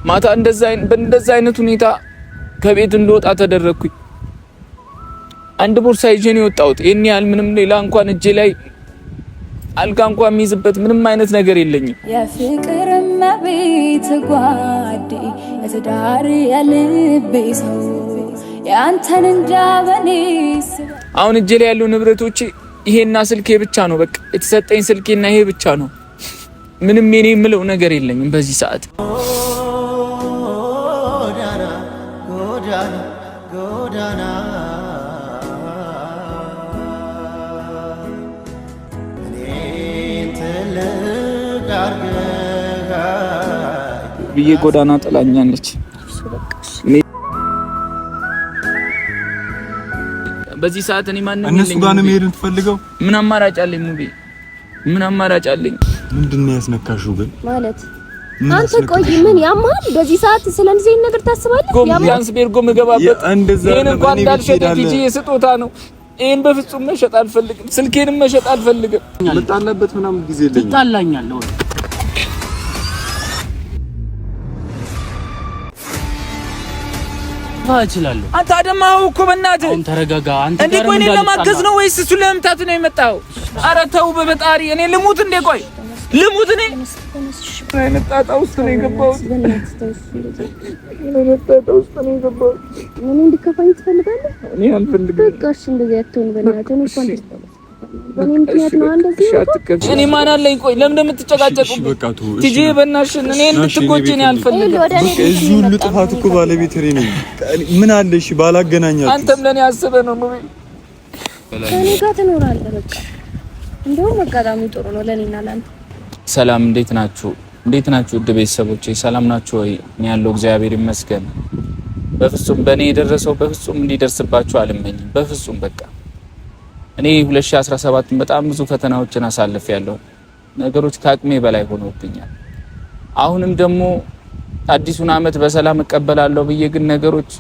ማታ በእንደዛ አይነት ሁኔታ ከቤት እንደወጣ ተደረኩኝ። አንድ ቦርሳ ይዤ ነው የወጣሁት። ይሄን ያህል ምንም ሌላ እንኳን እጄ ላይ አልጋ እንኳን የሚይዝበት ምንም አይነት ነገር የለኝም። የፍቅር መቤት ጓዴ የትዳር የልቤ ሰው ያንተን እንዳበኔስ አሁን እጄ ላይ ያሉ ንብረቶቼ ይሄና ስልኬ ብቻ ነው። በቃ የተሰጠኝ ስልኬና ይሄ ብቻ ነው። ምንም የኔ የምለው ነገር የለኝም በዚህ ሰዓት። ጎዳና ብዬ ጎዳና ጥላኛለች። በዚህ ሰዓት እኔ ማንንም እነሱ ጋር ነው መሄድ የምትፈልገው? ምን አማራጭ አለኝ ሙቤ? ምን አማራጭ አለኝ? ምንድነው ያስነካሽው ግን? ማለት አንተ ቆይ ምን ያማል? በዚህ ሰዓት ስለዚህ ነገር ታስባለህ? ቢያንስ ቤርጎ መገባበት ይሄን እንኳን እንዳልሸጥ ቲጂ የስጦታ ነው። ይሄን በፍጹም መሸጥ አልፈልግም። ስልኬንም መሸጥ አልፈልግም። መጣላበት ምናምን ጊዜ የለኝም። ትጣላኛለህ እችላለሁ። አንተ አደማው እኮ በእናትህ አንተ ተረጋጋ። አንተ እንዴ ቆይ እኔን ለማገዝ ነው ወይስ እሱ ለመምታት ነው የመጣው? ኧረ ተው በፈጣሪ እኔ ልሙት እንዴ? ቆይ ልሙት እኔ አይነት ጣጣ ውስጥ ነው የገባሁት። ምን እንድከፋኝ ትፈልጋለህ? እኔ አልፈልግም። በቃ እሺ እንደዚህ አትሆን በእናትህ። እኔ እንኳን በእኔ ምክንያት ነው እንደዚህ። እኔ ማን አለኝ? ቆይ ለምን እንደምትጨቃጨቁብኝ? ቲጂ በእናትሽ እኔ እንድትጎጂ ነው አልፈልግም። እዚህ ሁሉ ጥፋት እኮ ባለቤት እኔ ነኝ። ምን አለሽ ባላገናኛችሁ? አንተም ለኔ አስበህ ነው ነው ከኔ ጋር ትኖራለህ። በቃ እንደውም በቃ ጥሩ ነው ለኔና ላንተ። ሰላም፣ እንዴት ናችሁ? እንዴት ናችሁ ውድ ቤተሰቦቼ? ሰላም ናችሁ ወይ? እኔ ያለው እግዚአብሔር ይመስገን። በፍጹም በእኔ የደረሰው በፍጹም እንዲደርስባችሁ አልመኝም። በፍጹም በቃ እኔ 2017 በጣም ብዙ ፈተናዎችን አሳልፌያለሁ። ነገሮች ከአቅሜ በላይ ሆነውብኛል። አሁንም ደግሞ አዲሱን አመት በሰላም እቀበላለሁ ብዬ ግን ነገሮች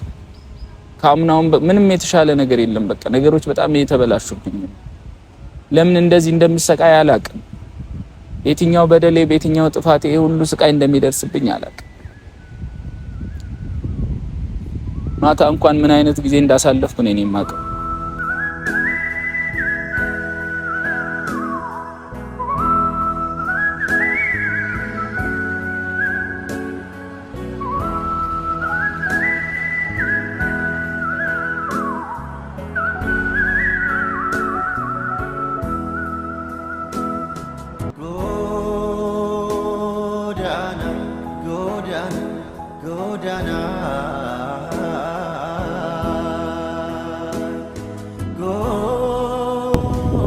ካምናውን ምንም የተሻለ ነገር የለም። በቃ ነገሮች በጣም እየተበላሹብኝ ነው። ለምን እንደዚህ እንደምሰቃይ አላቅም። የትኛው በደሌ በየትኛው ጥፋቴ ይሄ ሁሉ ስቃይ እንደሚደርስብኝ አላቅም። ማታ እንኳን ምን አይነት ጊዜ እንዳሳለፍኩ ነው እኔ የማውቀው።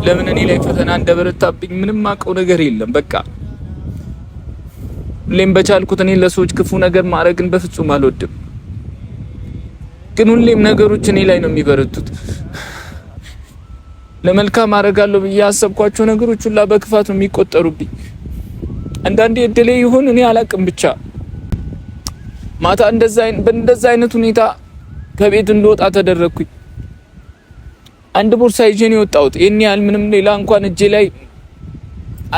ለምን እኔ ላይ ፈተና እንደበረታብኝ ምንም አውቀው ነገር የለም። በቃ ሁሌም በቻልኩት እኔ ለሰዎች ክፉ ነገር ማድረግን በፍጹም አልወድም። ግን ሁሌም ነገሮች እኔ ላይ ነው የሚበረቱት። ለመልካም አደርጋለሁ ብዬ ያሰብኳቸው ነገሮች ሁላ በክፋት ነው የሚቆጠሩብኝ። አንዳንዴ እድሌ ይሁን እኔ አላቅም። ብቻ ማታ በእንደዛ አይነት ሁኔታ ከቤት እንደወጣ ተደረኩኝ። አንድ ቦርሳ ይዤ ነው የወጣሁት። ይሄን ያህል ምንም ሌላ እንኳን እጄ ላይ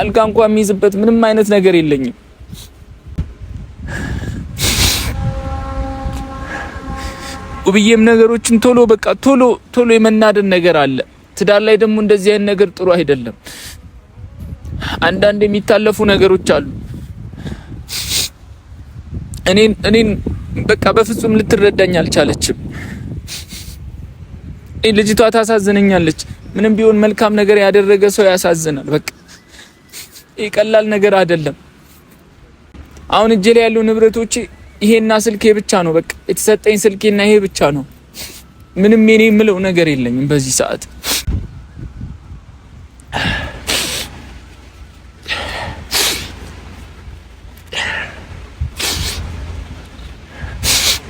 አልጋ እንኳን የሚይዝበት ምንም አይነት ነገር የለኝም። ውብዬም ነገሮችን ቶሎ የመናደድ ነገር አለ። ትዳር ላይ ደግሞ እንደዚህ አይነት ነገር ጥሩ አይደለም። አንዳንድ የሚታለፉ ነገሮች አሉ። እኔን በቃ በፍጹም ልትረዳኝ አልቻለችም። ልጅቷ ታሳዝነኛለች። ምንም ቢሆን መልካም ነገር ያደረገ ሰው ያሳዝናል። በቃ ይሄ ቀላል ነገር አይደለም። አሁን እጄ ላይ ያሉ ንብረቶቼ ይሄና ስልኬ ብቻ ነው። በቃ የተሰጠኝ ስልኬና ይሄ ብቻ ነው። ምንም የኔ የምለው ነገር የለኝም በዚህ ሰዓት።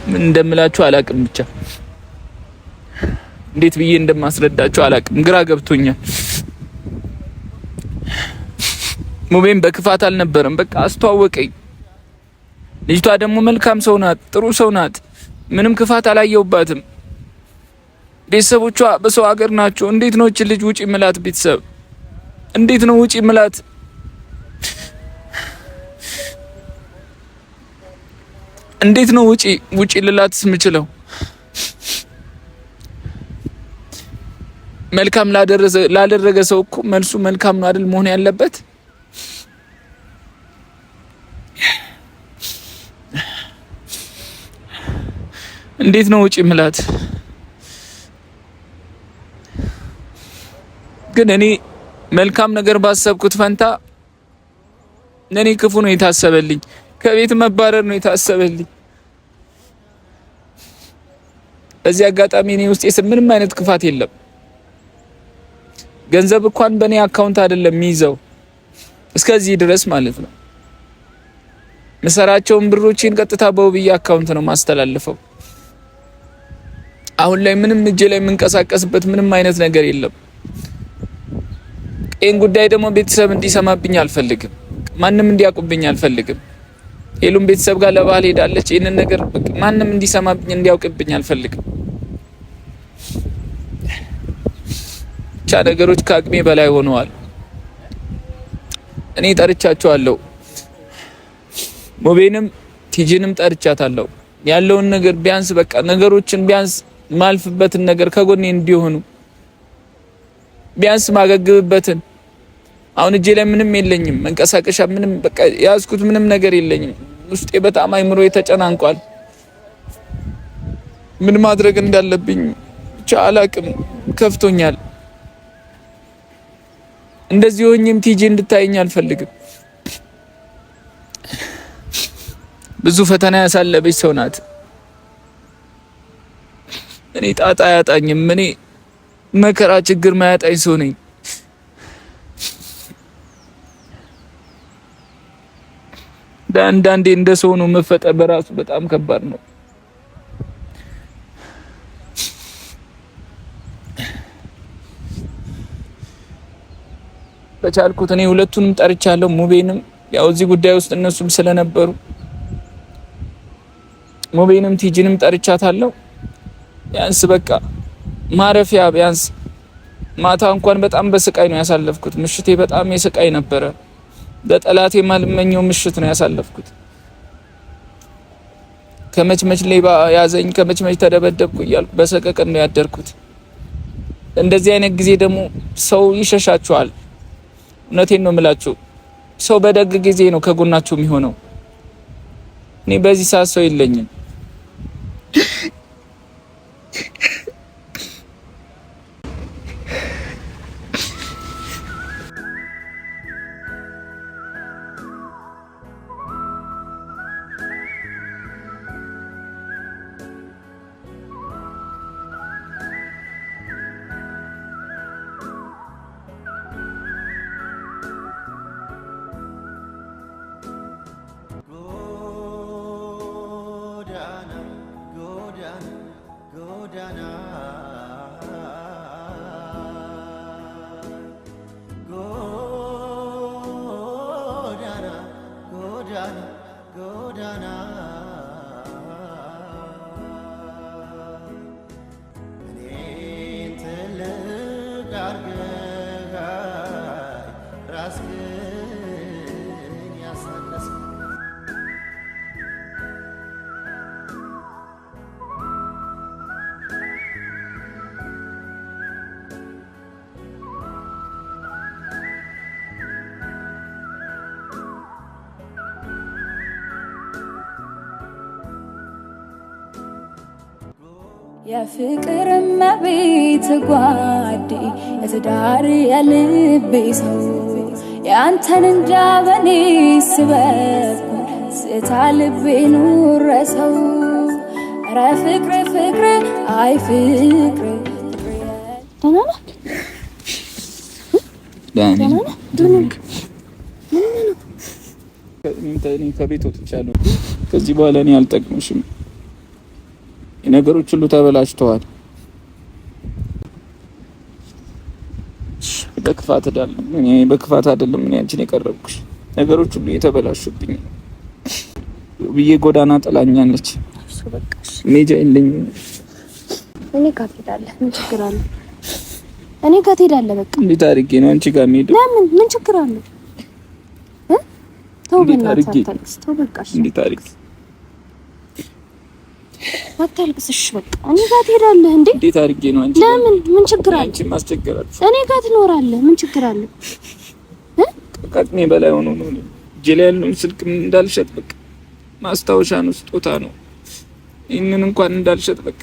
ምን እንደምላችሁ አላቅም። ብቻ እንዴት ብዬ እንደማስረዳችሁ አላቅም። ግራ ገብቶኛል። ሙቤም በክፋት አልነበረም። በቃ አስተዋወቀኝ። ልጅቷ ደግሞ መልካም ሰው ናት፣ ጥሩ ሰው ናት። ምንም ክፋት አላየውባትም። ቤተሰቦቿ በሰው ሀገር ናቸው። እንዴት ነው እቺ ልጅ ውጪ ምላት? ቤተሰብ እንዴት ነው ውጪ ምላት? እንዴት ነው ውጪ ልላትስ የምችለው? መልካም ላደረገ ሰው እኮ መልሱ መልካም ነው አይደል መሆን ያለበት? እንዴት ነው ውጪ ምላት? ግን እኔ መልካም ነገር ባሰብኩት ፈንታ ለኔ ክፉ ነው የታሰበልኝ። ከቤት መባረር ነው የታሰበልኝ። በዚህ አጋጣሚ እኔ ውስጥ ምንም አይነት ክፋት የለም። ገንዘብ እንኳን በእኔ አካውንት አይደለም የሚይዘው እስከዚህ ድረስ ማለት ነው። መሰራቸውን ብሮችን ቀጥታ በውብዬ አካውንት ነው ማስተላልፈው። አሁን ላይ ምንም እጄ ላይ የምንቀሳቀስበት ምንም አይነት ነገር የለም። ይህን ጉዳይ ደግሞ ቤተሰብ እንዲሰማብኝ አልፈልግም። ማንም እንዲያውቁብኝ አልፈልግም። ሄሉም ቤተሰብ ጋር ለባህል ሄዳለች። ይህንን ነገር ማንም እንዲሰማብኝ እንዲያውቅብኝ አልፈልግም። ብቻ ነገሮች ከአቅሜ በላይ ሆነዋል። እኔ ጠርቻቸዋለሁ። ሞቤንም ቲጂንም ጠርቻታለሁ። ያለውን ነገር ቢያንስ በቃ ነገሮችን ቢያንስ ማልፍበትን ነገር ከጎኔ እንዲሆኑ ቢያንስ ማገግብበትን። አሁን እጄ ላይ ምንም የለኝም፣ መንቀሳቀሻ ምንም በቃ ያዝኩት ምንም ነገር የለኝም። ውስጤ በጣም አይምሮዬ ተጨናንቋል። ምን ማድረግ እንዳለብኝ ብቻ አላቅም። ከፍቶኛል። እንደዚህ ሆኜም ቲጂ እንድታየኝ አልፈልግም። ብዙ ፈተና ያሳለፈች ሰው ናት። እኔ ጣጣ አያጣኝም። እኔ መከራ ችግር ማያጣኝ ሰው ነኝ። አንዳንዴ እንደ ሰው ነው መፈጠር በራሱ በጣም ከባድ ነው። በቻልኩት እኔ ሁለቱንም ጠርቻለሁ። ሙቤንም ያው እዚህ ጉዳይ ውስጥ እነሱም ስለነበሩ ሙቤንም ቲጂንም ጠርቻታለሁ። ቢያንስ በቃ ማረፊያ ቢያንስ ማታ እንኳን በጣም በስቃይ ነው ያሳለፍኩት። ምሽቴ በጣም የስቃይ ነበረ። ለጠላቴ ማልመኘው ምሽት ነው ያሳለፍኩት። ከመችመች ሌባ ያዘኝ፣ ከመችመች ተደበደብኩ እያልኩ በሰቀቀን ነው ያደርኩት። እንደዚህ አይነት ጊዜ ደግሞ ሰው ይሸሻችኋል። እውነቴን ነው የምላችሁ። ሰው በደግ ጊዜ ነው ከጎናችሁ የሚሆነው። እኔ በዚህ ሰዓት ሰው የለኝም። የፍቅር እመቤት ጓዴ የትዳር የልቤ ሰው ያንተን እንጃ በኔ ስበኩ ስታ ልቤ ኑረሰው ኧረ ፍቅር አይ ፍቅር ከቤት ወጥቻለሁ። ከዚህ በኋላ እኔ አልጠቅምሽም። ነገሮች ሁሉ ተበላሽተዋል። በክፋት አይደለም እኔ አንቺን የቀረብኩሽ። ነገሮች ሁሉ የተበላሹብኝ ብዬ ጎዳና ጥላኛለች። እሱ በቃሽ። ሜጃ የለኝም። እኔ ጋር ትሄዳለህ። ምን ችግር አለ? እኔ ጋር ትሄዳለህ። በቃ እንዴት አድርጌ ነው አንቺ ጋር የምሄደው? ለምን? ምን ችግር አለ? ተው በእናትህ አታልቅስ። ተው በቃሽ። እንዴት አድርጌ አታልቅስሽ በቃ እኔ ጋር ትሄዳለህ እንዴ? እንዴት አድርጌ ነው አንቺ? ለምን ምን ችግር አለ? አንቺ ማስቸገራል። እኔ ጋር ትኖራለህ ምን ችግር አለ? ከአቅሜ በላይ ሆኖ ነው ጀለ ያለውን ስልክ እንዳልሸጥ በቃ ማስታወሻ ነው፣ ስጦታ ነው። ይሄንን እንኳን እንዳልሸጥ በቃ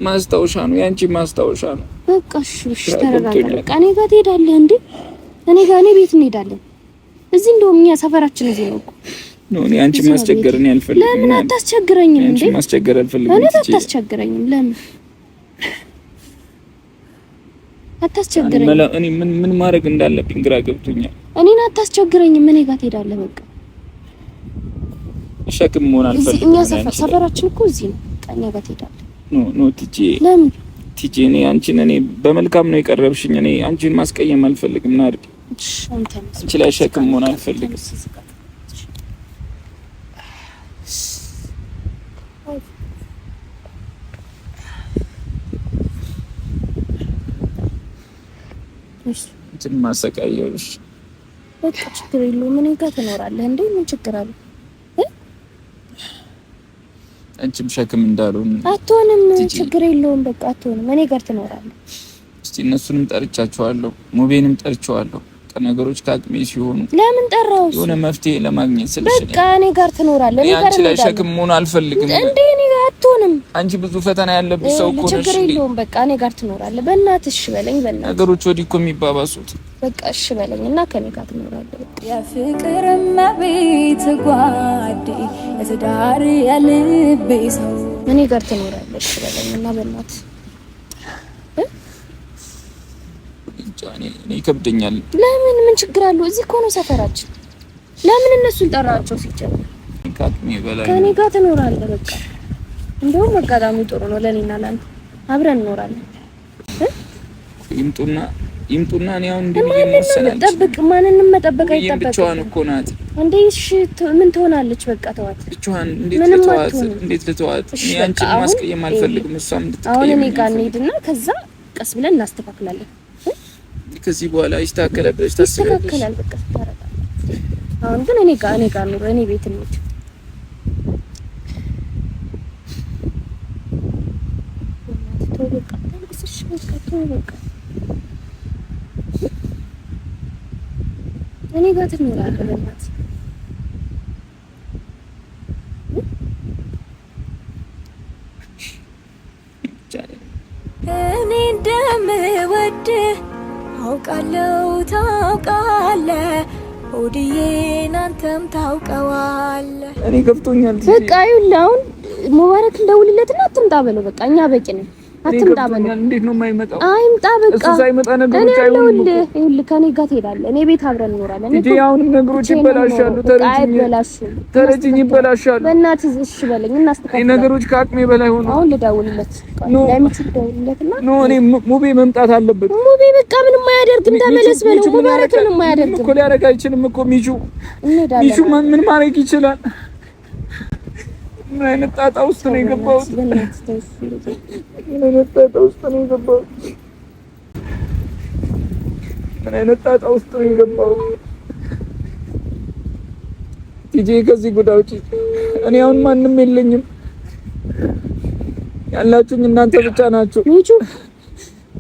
ማስታወሻ ነው፣ ያንቺ ማስታወሻ ነው። በቃ እሺ ተረጋጋ። በቃ እኔ ጋር ትሄዳለህ እንዴ? እኔ ቤት እንሄዳለን። እዚህ እንደውም እኛ ሰፈራችን እዚህ ነው እኮ ነው። እኔ አንቺ ማስቸገር እኔ አልፈልግም። ለምን አታስቸግረኝም እንዴ? አንቺ ማስቸገር አልፈልግም። እኔ አታስቸግረኝም። ለምን አታስቸግረኝም? እኔ ምን ማድረግ እንዳለብኝ ግራ ገብቶኛል። እኔን አታስቸግረኝም። እኔ ጋር ትሄዳለህ በቃ ሸክም መሆን አልፈልግም። እኛ ሰፈራችን እኮ እዚህ ነው። እኛ ጋር ትሄዳለህ። ኖ ቲጂ፣ ለምን ቲጂ? እኔ በመልካም ነው የቀረብሽኝ። እኔ አንቺን ማስቀየም አልፈልግም። ናርዲ፣ አንቺ ላይ ሸክም መሆን አልፈልግም። እንትን ማሰቃየውሽ በቃ ችግር የለውም። እኔ ጋር ትኖራለህ እንዴ? ምን ችግር አለ? አንቺም ሸክም እንዳልሆን አትሆንም። ችግር የለውም። በቃ አትሆንም። እኔ ጋር ትኖራለህ። እስቲ እነሱንም ጠርቻቸዋለሁ፣ ሙቤንም ጠርቻቸዋለሁ። ነገሮች ከአቅሜ ሲሆኑ ለምን ጠራው? የሆነ መፍትሄ ለማግኘት ስለሽ በቃ እኔ ጋር ትኖራለህ። እኔ ጋር አንቺ ላይ ሸክም መሆን አልፈልግም። እንዴ እኔ ጋር አትሆንም። አንቺ ብዙ ፈተና ያለብሽ ሰው እኮ ነሽ። ችግር የለውም። በቃ እኔ ጋር ትኖራለህ። በእናትህ እሺ በለኝ። በእናትህ ነገሮች ወዲህ እኮ የሚባባሱት። በቃ እሺ በለኝና ከኔ ጋር ትኖራለህ። በቃ የፍቅር መቤት ጓዴ የትዳር የልቤ ሰው እኔ ጋር ትኖራለህ። እሺ በለኝና በእናትህ እኔ ይከብደኛል። ለምን ምን ችግር አለው? እዚህ እኮ ነው ሰፈራችን። ለምን እነሱን ጠራቸው? ሲጀምር ከአቅሜ በላይ ከኔ ጋር ትኖራለህ። በቃ እንደውም አጋጣሚ ጥሩ ነው ለኔና ላንተ፣ አብረን እንኖራለን። ይምጡና እኔ አሁን ጠብቅ። ማንንም መጠበቅ አይጠበቅም። ብቻዋን እኮ ናት እንዴ? እሺ ምን ትሆናለች? በቃ ተዋት። ብቻዋን እንዴት ልተዋት? እኔ አንቺን ማስቀየም አልፈልግም። እሷም እንድትቀየም አሁን እኔ ጋር እንሂድና ከዛ ቀስ ብለን እናስተካክላለን። ከዚህ በኋላ ይስተካከላል ብለሽ ታስቢያለሽ? ይስተካከላል። በቃ ታረጋለህ። አሁን ግን እኔ ጋር ኑሮ፣ እኔ ቤት እንሂድ። እኔ ጋር ትኖራለህ። በእናትህ እኔ እንደምወድህ አውቃለሁ፣ ታውቃለህ ሆድዬን አንተም ታውቀዋለህ። እኔ ገብቶኛል። በቃ ይኸውልህ አሁን ሙባረክ እንደውልለትና አትምጣ በለው። በቃ እኛ በቂ ነን። አትምጣ በለው። እንዴት ነው የማይመጣው? አይምጣ በቃ። እሱ ሳይመጣ ነገሮች አይሆንም እኮ። ይኸውልህ ከኔ ጋር ትሄዳለህ። እኔ ቤት አብረን እንኖራለን። እንዴ አሁን ነገሮች ይበላሻሉ። ተረጅኝ ይበላሻሉ። በእናትህ እሺ በለኝ እናስተካክል። ነገሮች ከአቅሜ በላይ ሆኖ አሁን ልደውልለት ለምትል ደውልለትና እኔ ሙቤ መምጣት አለበት። ሙቤ በቃ ምንም አያደርግ እንደመለስ በለው። ሙባረክ ምንም አያደርግ እኮ ሊያደርግ አይችልም እኮ ሚሹ ምን ማድረግ ይችላል? ምን አይነት ጣጣ ውስጥ ነው የገባሁት? ምን አይነት ጣጣ ውስጥ ነው የገባሁት? ቲጂ ከዚህ ጉዳይ ውጪ እኔ አሁን ማንም የለኝም። ያላችሁኝ እናንተ ብቻ ናችሁ።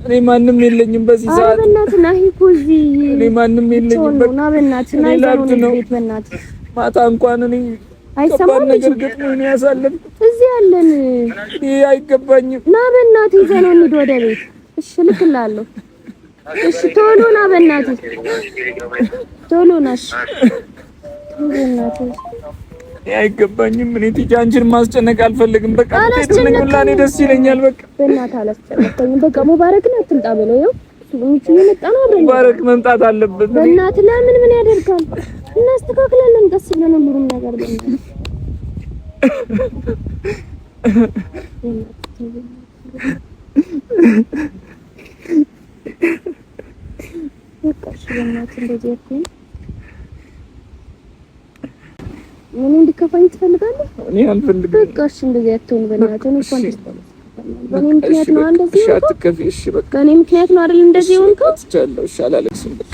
እኔ ማንም የለኝም በዚህ ሰዓት። በእናትህ ናሂ እኮ እዚህ እኔ ማንም የለኝም። በቃ በእናትህ ናሂ ነው በእናትህ ማታ እንኳን እኔ አይሰማም ነገር ገጥሞኝ ነው ያሳለፍኩት። እዚህ ያለን ይሄ አይገባኝም። ና በእናትህ ይዘህ ነው እንሂድ ወደ ቤት። እሺ እልክልሃለሁ። እሺ ቶሎ ና በእናትህ ቶሎ ና። እሺ በእናትህ ይሄ አይገባኝም። እኔ ቲጂ አንቺን ማስጨነቅ አልፈልግም። በቃ ትሄድልኝ ሁላ እኔ ደስ ይለኛል። በቃ በእናትህ አላስጨነቀኝም። በቃ ሙባረክን አትምጣ በለው። ይኸው የመጣ ነው አብረን ሙባረክ መምጣት አለበት። በእናትህ ለምን ምን ያደርጋል? እናስተካክላለን ቀስ ብለን ሁሉንም ነገር በእናትህ እንደዚህ እኮ ምን እንዲከፋኝ ትፈልጋለህ? እኔ አልፈልግም። በቃ እሺ እንደዚህ አትሆን በእናትህ። እኔ እንኳን በእኔ ምክንያት ነው እንደዚህ እሺ አትከፊ። እሺ በቃ በእኔ ምክንያት ነው አይደል እንደዚህ ሆንከው? እሺ አላለቅስም። በቃ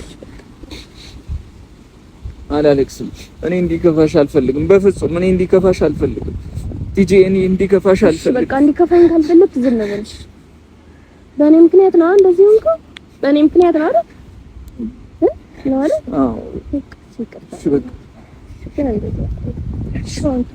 አላለቅስም። እኔ እንዲከፋሽ አልፈልግም። በፍጹም እኔ እንዲከፋሽ አልፈልግም። ቲጂ እኔ እንዲከፋሽ አልፈልግም። በቃ እንዲከፋኝ ካልፈለክ ዝም በልሽ። በእኔ ምክንያት ነው እንደዚህ ሆንኩ። በእኔ ምክንያት ነው አይደል? ነው አይደል? አዎ እሺ በቃ ሾንቶ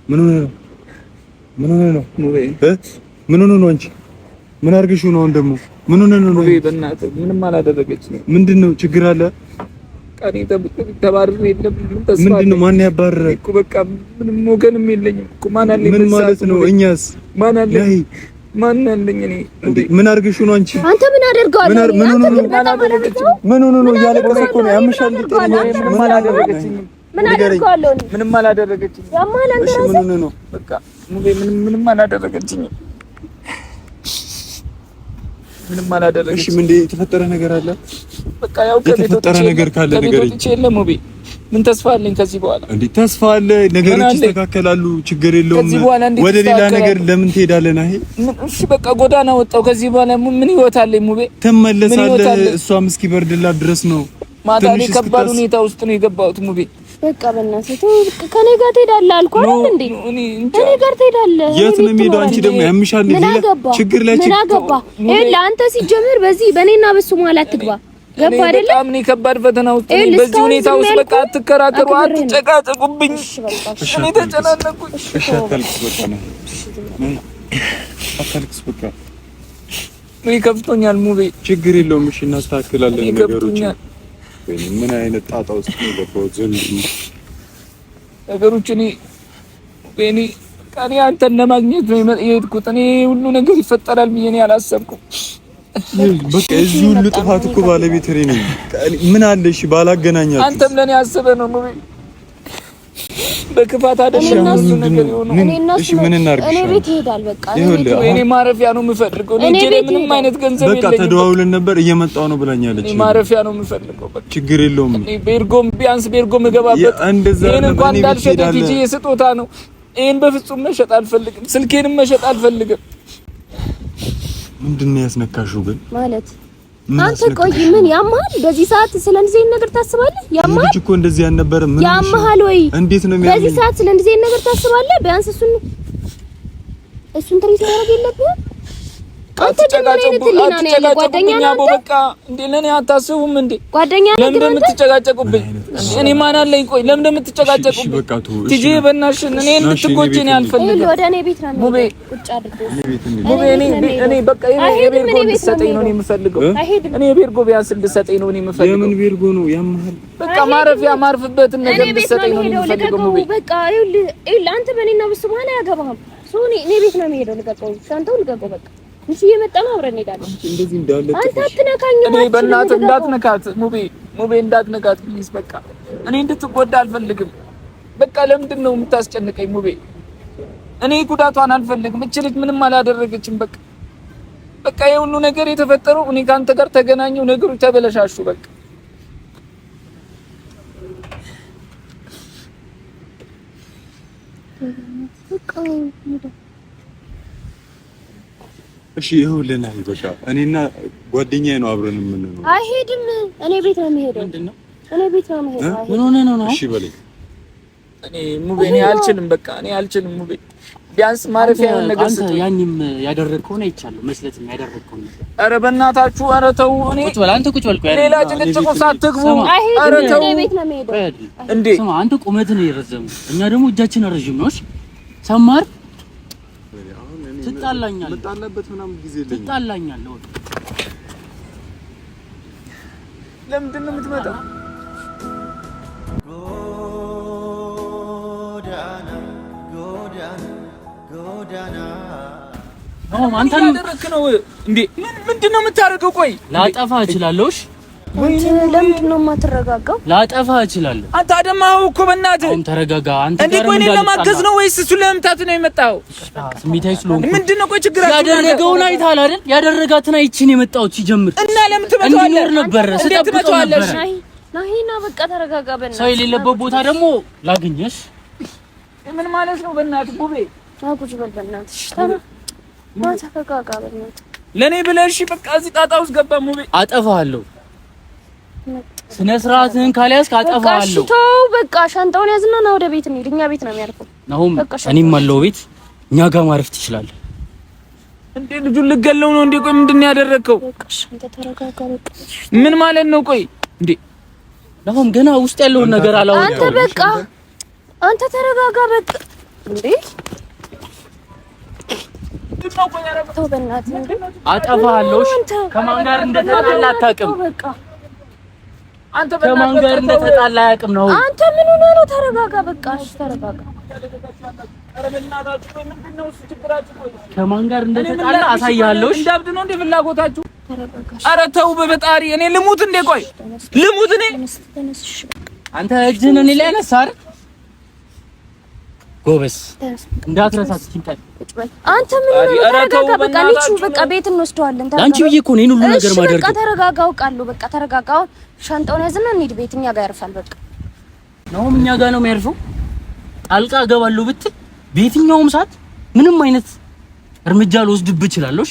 ምን ሆነ ነው ምን ሆነ ነው አንቺ ምን አድርገሽው ነው? ደግሞ ምን ሆነ ነው? በእናትህ ምንም አላደረገችኝም። ምንድነው ችግር አለ? ቀኔ ተባረረ የለም ተስፋ ምንድነው? ማን ያባረረ እኮ በቃ ምንም ወገንም የለኝም እኮ ማን አለኝ? ምን ማለት ነው? እኛስ ማን አለኝ? ማን አለኝ? እኔ ምን አድርገሽው ነው አንቺ? አንተ ምን አደርጋለህ? ምን ሆነ ነው? እያለቀሰ እኮ ነው። ያምሻል። ምንም አላደረገችኝም። ምን አደርጋለሁ? ምንም አላደረገችኝም። ያማል አንተ ምን ሆነ ነው? በቃ ምንም አላደረገችኝም። ምንም አላደረገችኝም። እሺ ምን የተፈጠረ ነገር አለ? በቃ ያው የተፈጠረ ነገር ካለ ነገር የለም። ምን ተስፋ አለኝ ከዚህ በኋላ? እንዴ ተስፋ አለ፣ ነገሮች ይስተካከላሉ፣ ችግር የለውም። ወደ ሌላ ነገር ለምን ትሄዳለህ? አይ እሺ በቃ ጎዳና ወጣው። ከዚህ በኋላ ምን ህይወት አለኝ? ሙቤ ትመለሳለህ። እሷም እስኪበርድላት ድረስ ነው። ማታ ላይ ከባድ ሁኔታ ውስጥ ነው የገባሁት ሙቤ። በቃ በእናትህ ከኔ ጋር ትሄዳለህ አልኩህ አይደል እንዴ? ከኔ ጋር ትሄዳለህ። የት ነው የምሄደው? አንቺ ደግሞ ያምሻል። ችግር ላይ ምን አገባ? ይኸውልህ አንተ ሲጀምር በዚህ በእኔና በሱ መሀል አትግባ። ገባ አይደል? በጣም ነው ከባድ ፈተና ውስጥ ነኝ። በዚህ ሁኔታ ውስጥ በቃ አትከራከሩ፣ አትጨቃጨቁብኝ። እኔ ተጨናነኩኝ። እሺ አታልቅስ፣ በቃ ነው አታልቅስ፣ በቃ እኔ ከፍቶኛል ሙቤ። ችግር የለውም። እሺ እናስተካክላለን ነገሮችን። ምን አይነት ጣጣ ውስጥ ነው የገባው? ነገሮች እኔ አንተን ለማግኘት ነው የሄድኩት። እኔ ሁሉ ነገር ይፈጠራል ብዬ እኔ አላሰብኩም። በቃ እዚህ ሁሉ ጥፋት እኮ ባለቤት እኔ ነኝ። ምን አለ እሺ ባላገናኛችሁ። አንተም ለኔ አስበህ ነው ሙቤ። በክፋት አይደለም እሱ ነገር የሆነው። እሺ ምን እናድርግ? እኔ ቤት ይሄዳል። በቃ እኔ ማረፊያ ነው የምፈልገው። እኔ ምንም አይነት ገንዘብ የለኝም። በቃ ተደዋውለን ነበር፣ እየመጣሁ ነው ብላኛለች። እኔ ማረፊያ ነው የምፈልገው። በቃ ችግር የለውም። እኔ ቤርጎም ቢያንስ ቤርጎም እገባበት። ይሄን እንኳን እንዳልሸጥ ቲጂ የስጦታ ነው። ይሄን በፍጹም መሸጥ አልፈልግም። ስልኬንም መሸጥ አልፈልግም። ምንድነው ያስነካሽው ግን? ማለት አንተ ቆይ ምን ያማል? በዚህ ሰዓት ስለዚህ ነገር ታስባለህ? ያማል እኮ እንደዚህ ያልነበረ ምን ያማል ወይ? እንዴት ነው የሚያምር? በዚህ ሰዓት ስለዚህ ነገር ታስባለህ? ቢያንስ እሱን ትሪት ማድረግ የለብህም። አትጨቃጨቁብኝ አቦ። በቃ እንዴ ለኔ አታስቡም እንዴ? ጓደኛ ነህ። ለምን እንደምትጨቃጨቁብኝ? እኔ ማን አለኝ? ቆይ ለምን እንደምትጨቃጨቁብኝ? ቲጂ በእናትሽ እኔ እንድትጎጂ ነው አልፈልግም። ወደ እኔ ቤት ነው ሙቤ። ቁጭ አድርጎ ሙቤ እኔ በቃ የቤርጎ እንድትሰጠኝ ነው የምፈልገው። እኔ የቤርጎ ቢያንስ እንድትሰጠኝ ነው የምፈልገው። የምን ቤርጎ ነው ያምሃል? በቃ ማረፊያ ማርፍበትን ነገር እንድትሰጠኝ ነው የምፈልገው። ሙቤ በቃ ይኸውልህ አንተ በእኔና በሱ መሀል አያገባህም። እኔ ቤት ነው የምሄደው። ልቀቀው፣ ሻንጣው ልቀቀው። በቃ እሺ እየመጣ ነው፣ አብረን እንሄዳለን። እንደዚህ እንዳለ አንተ አትነካኝ። እኔ በእናትህ እንዳትነካት ሙቤ እንዳትነካት ፕሊዝ። በቃ እኔ እንድትጎዳ አልፈልግም። በቃ ለምንድን ነው የምታስጨንቀኝ ሙቤ? እኔ ጉዳቷን አልፈልግም። እቺ ልጅ ምንም አላደረገችም። በቃ የሁሉ ነገር የተፈጠረው እኔ ካንተ ጋር ተገናኘው፣ ነገሮች ተበለሻሹ። በቃ እሺ ይኸውልህ ነይ በቃ እኔና ጓደኛዬ ነው አብረን የምንኖረው። አይሄድም። እኔ ቤት ነው የምሄደው። ምንድነው? እኔ ቤት ነው የምሄደው። ምን ሆነህ ነው? እሺ በለኝ። እኔ አልችልም። በቃ እኔ አልችልም ሙቤ። ቢያንስ ማረፊያ የሆነ ነገር አንተ ያንንም ያደረግከውን አይቻለሁ። መስለትም ያደረግከውን ነገር። ኧረ በእናታችሁ፣ ኧረ ተው። ቁጭ በል አንተ፣ ቁጭ በል። ቆይ ሌላ ጭቅጭቅ ሳትግቡ። ኧረ ተው። እኔ ቤት ነው የምሄደው። እንዴ ስማ፣ አንተ ቁመት ነው የረዘመው፣ እኛ ደግሞ እጃችን ረጅም ነው። እሺ ሰማር ትጣላኛለህ። መጣላበት ምናምን ጊዜ የለኝም። ትጣላኛለህ። ለምንድን ነው የምትመጣው? ጎዳና አንተ ያደረክ ነው እንዴ? ምንድን ነው የምታደርገው? ቆይ ላጠፋ እችላለሁ። እሺ ለምንድን ነው የማትረጋጋው? ላጠፋ እችላለሁ። አንተ አደማው እኮ በእናትህ ተረጋጋ። አንተ እንዴ ቆይ እኔን ለማገዝ ነው ወይስ እሱን ለመምታት ነው የመጣው? ስሜታዊ ስለሆንኩ ምንድን ነው ቆይ ችግራችሁ? ያደረገውን አይተሃል አይደል? ያደረጋትን አይቼ ነው የመጣሁት። ሲጀምር እና ለምን ትመጣዋለህ? እንዲኖር ነበር ስጠብቀው ነበር። ናሂና በቃ ተረጋጋ በእናትህ ሰው የሌለበት ቦታ ደግሞ ላግኝሽ ምን ማለት ነው በእናትህ ሙቤ አቁጭ በል በእናትህ ተረጋጋ በእናትህ ለኔ ብለሽ በቃ እዚህ ጣጣ ውስጥ ገባ ሙቤ አጠፋለሁ ስነ ስርዓትህን ካልያዝክ አጠፋለሁ ተው በቃ ሻንጣውን ያዝና ና ወደ ቤት እንሂድ እኛ ቤት ነው የሚያርፈው ናሁም እኔም አለው ቤት እኛ ጋር ማረፍ ትችላለህ እንዴ ልጁን ልገለው ነው እንዴ ቆይ ምንድነው ያደረከው በቃ አንተ ተረጋጋ በቃ ምን ማለት ነው ቆይ እንዴ ናሁም ገና ውስጥ ያለውን ነገር አላወቀም አንተ በቃ አንተ ተረጋጋ በቃ እንዴ ተው በእናትህ አጠፋለሁ ከማን ጋር እንደተጣላ አታውቅም በቃ አንተ ከማን ጋር እንደተጣላ አያውቅም ነው አንተ ምን ሆነህ ነው ተረጋጋ በቃ እሺ ተረጋጋ ከማን ጋር እንደተጣላ አሳያለሁ እንዳብድ ነው እንደ ፍላጎታችሁ ኧረ ተው በፈጣሪ እኔ ልሙት እንዴ ቆይ ልሙት እኔ አንተ እጅህን እኔ ላይ አነሳ አይደል ጎበስ እንዳትረሳት ሲንቀል አንተ ምን ሆነህ ተረጋጋ በቃ ልጁ በቃ ቤት እንወስደዋለን ተረጋጋ አንቺ ብዬሽ እኮ ነው ይሄን ሁሉ ነገር ማደርገው በቃ ተረጋጋ አውቃለሁ በቃ ተረጋጋ ሻንጣውን ያዝና እንሂድ ቤት እኛ ጋር ያርፋል በቃ ነው እኛ ጋር ነው የሚያርፈው ጣልቃ እገባለሁ ብትል በየትኛውም ሰዓት ምንም አይነት እርምጃ ልወስድብህ እችላለሁ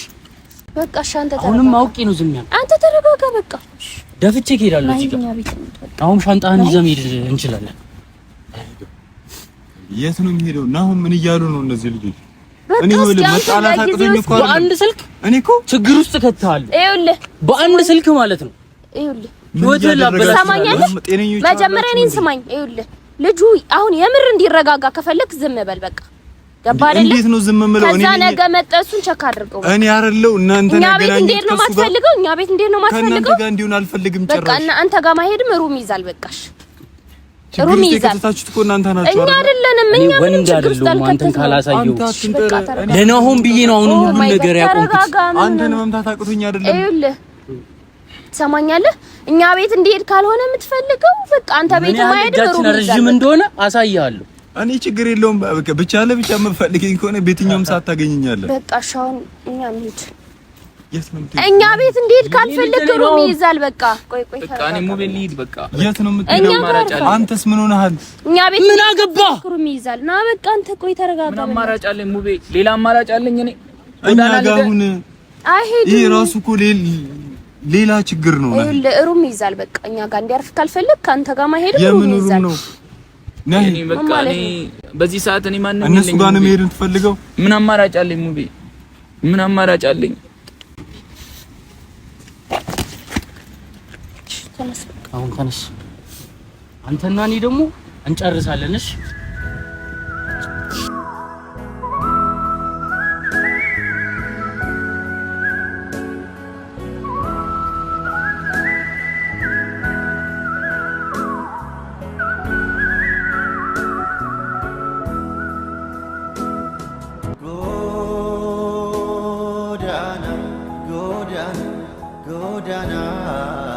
በቃ ሻንጣ ተረጋጋ አሁንም አውቄ ነው ዝም ያልኩት አንተ ተረጋጋ በቃ ደፍቼ እሄዳለሁ እዚህ ጋር አሁን ሻንጣህን ይዘህ መሄድ እንችላለን የት ነው የሚሄደው ናሁም ምን እያሉ ነው እነዚህ ልጆች እኔ ወለ መጣላት አቅቶኝ እኮ በአንድ ስልክ እኔ እኮ ችግር ውስጥ ከተሃለሁ ይኸውልህ በአንድ ስልክ ማለት ነው ይኸውልህ ህይወትህን ላበላሽ ሰማኛለህ መጀመሪያ እኔን ስማኝ ይኸውልህ ልጁ አሁን የምር እንዲረጋጋ ከፈለክ ዝም በል በቃ ገባ አይደል እንዴት ነው ዝም የምለው ከዛ ነገ መጠሱን ቸክ አድርገው እኔ አይደለው እናንተ ነገር እንዴት ነው ማትፈልገው እኛ ቤት እንዴት ነው ማትፈልገው ከእናንተ ጋር እንዲሆን አልፈልግም ጭራሽ በቃ አንተ ጋር ማሄድም ሩም ይዛል በቃሽ ሩም ይዛል ከተታችሁት እኮ እናንተ ናችሁ እኛ አይደለንም እኛ ምን ችግር ውስጥ አንተን ካላሳየው አንተ ለናሆም ብዬ ነው አሁን ሁሉ ነገር ያቆምኩት አንተን መምታት አቅቶኝ አይደለም ይኸውልህ ትሰማኛለህ እኛ ቤት እንዲሄድ ካልሆነ የምትፈልገው በቃ አንተ ቤት ማሄድ ሩም ይዛል ረጅም እንደሆነ አሳያለሁ እኔ ችግር የለውም ብቻ ለብቻ የምፈልገኝ ከሆነ ቤትኛውም ሰዓት ታገኘኛለህ በቃ ሻውን እኛ እንሂድ እኛ ቤት እንዴት ካልፈለክ ሩም ይዛል በቃ ቆይ በቃ እኔ ሙቤል ልሂድ በቃ የት ነው የምትሄደው አማራጭ አለ አንተስ ምን ሆነሃል እኛ ቤት ምን አገባ ሩም ይዛል ና በቃ አንተ ቆይ ተረጋጋ ምን አማራጭ አለኝ ሙቤ ሌላ አማራጭ አለኝ እኔ እኛ ጋር አሁን አይሄድም ይሄ ራሱ እኮ ሌላ ችግር ነው ሩም ይዛል በቃ እኛ ጋር እንዲያርፍ ካልፈለክ ካንተ ጋር ማሄድ ሩም ይዛል ነው እኔ በቃ እኔ በዚህ ሰዓት እኔ ማንንም እነሱ ጋር ነው መሄድ የምትፈልገው ምን አማራጭ አለኝ ሙቤ ምን አማራጭ አለኝ አሁን ተነስ አንተና እኔ ደግሞ እንጨርሳለን እሺ Godana